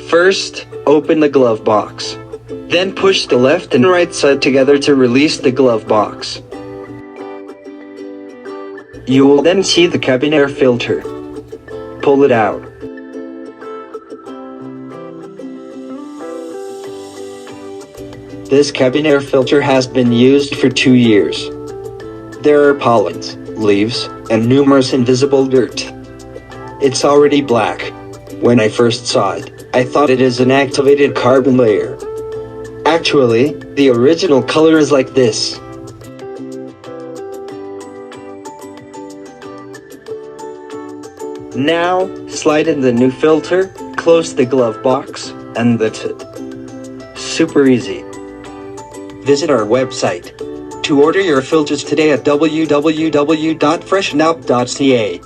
First, open the glove box. Then push the left and right side together to release the glove box. You will then see the cabin air filter. Pull it out. This cabin air filter has been used for 2 years. There are pollens, leaves, and numerous invisible dirt. It's already black. When I first saw it, I thought it is an activated carbon layer. Actually, the original color is like this. Now, slide in the new filter, close the glove box, and that's it. Super easy. Visit our website to order your filters today at www.freshenopt.ca.